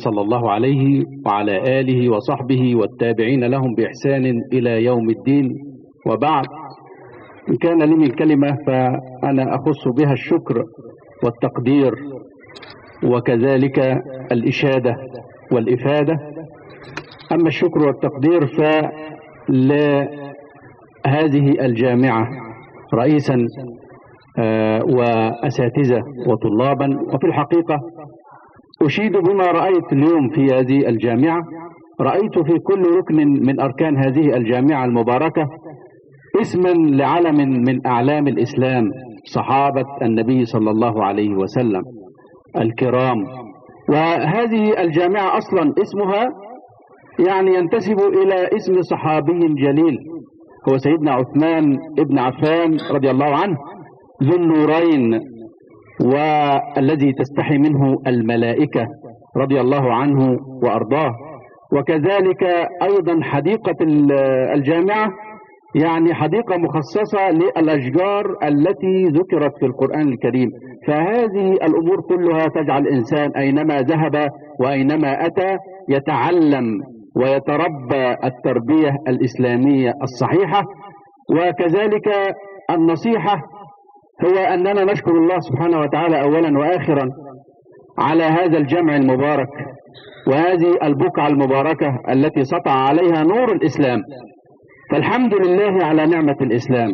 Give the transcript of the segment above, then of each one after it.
صلى الله عليه وعلى آله وصحبه والتابعين لهم بإحسان إلى يوم الدين، وبعد. إن كان لي من كلمة فأنا أخص بها الشكر والتقدير وكذلك الإشادة والإفادة. أما الشكر والتقدير فلهذه الجامعة رئيسا وأساتذة وطلابا، وفي الحقيقة أشيد بما رأيت اليوم في هذه الجامعة. رأيت في كل ركن من أركان هذه الجامعة المباركة اسما لعلم من أعلام الإسلام، صحابة النبي صلى الله عليه وسلم الكرام. وهذه الجامعة أصلا اسمها يعني ينتسب إلى اسم صحابي جليل، هو سيدنا عثمان ابن عفان رضي الله عنه، ذو النورين والذي تستحي منه الملائكة رضي الله عنه وأرضاه. وكذلك أيضا حديقة الجامعة يعني حديقة مخصصة للأشجار التي ذكرت في القرآن الكريم. فهذه الأمور كلها تجعل الإنسان أينما ذهب وأينما أتى يتعلم ويتربى التربية الإسلامية الصحيحة. وكذلك النصيحة هو أننا نشكر الله سبحانه وتعالى أولا وآخرا على هذا الجمع المبارك وهذه البقعة المباركة التي سطع عليها نور الإسلام. فالحمد لله على نعمة الإسلام،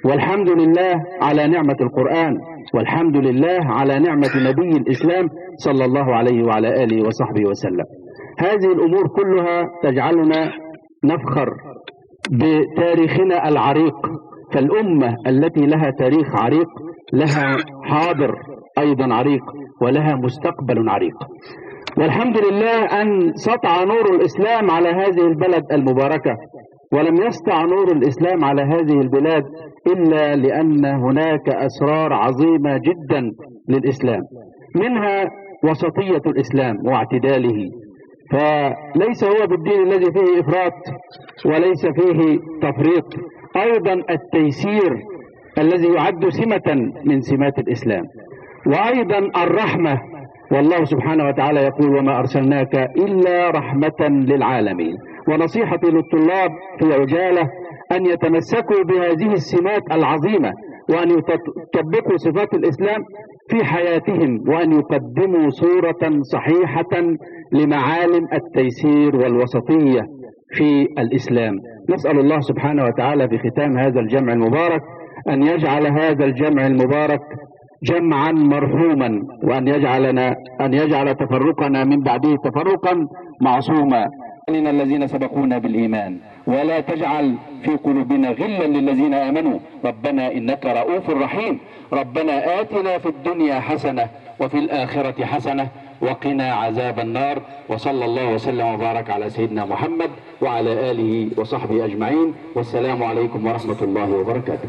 والحمد لله على نعمة القرآن، والحمد لله على نعمة نبي الإسلام صلى الله عليه وعلى آله وصحبه وسلم. هذه الأمور كلها تجعلنا نفخر بتاريخنا العريق. فالأمة التي لها تاريخ عريق لها حاضر أيضا عريق ولها مستقبل عريق. والحمد لله أن سطع نور الإسلام على هذه البلد المباركة، ولم يسطع نور الإسلام على هذه البلاد إلا لأن هناك أسرار عظيمة جدا للإسلام، منها وسطية الإسلام واعتداله. فليس هو بالدين الذي فيه إفراط وليس فيه تفريط، أيضا التيسير الذي يعد سمة من سمات الإسلام، وأيضا الرحمة. والله سبحانه وتعالى يقول: وما أرسلناك إلا رحمة للعالمين. ونصيحتي للطلاب في عجالة أن يتمسكوا بهذه السمات العظيمة، وأن يطبقوا صفات الإسلام في حياتهم، وأن يقدموا صورة صحيحة لمعالم التيسير والوسطية في الإسلام. نسأل الله سبحانه وتعالى في ختام هذا الجمع المبارك أن يجعل هذا الجمع المبارك جمعا مرحوما، وأن يجعل تفرقنا من بعده تفرقا معصوما. لنا الذين سبقونا بالإيمان ولا تجعل في قلوبنا غلا للذين آمنوا ربنا إنك رؤوف رحيم. ربنا آتنا في الدنيا حسنة وفي الآخرة حسنة وقنا عذاب النار. وصلى الله وسلم وبارك على سيدنا محمد وعلى آله وصحبه أجمعين، والسلام عليكم ورحمة الله وبركاته.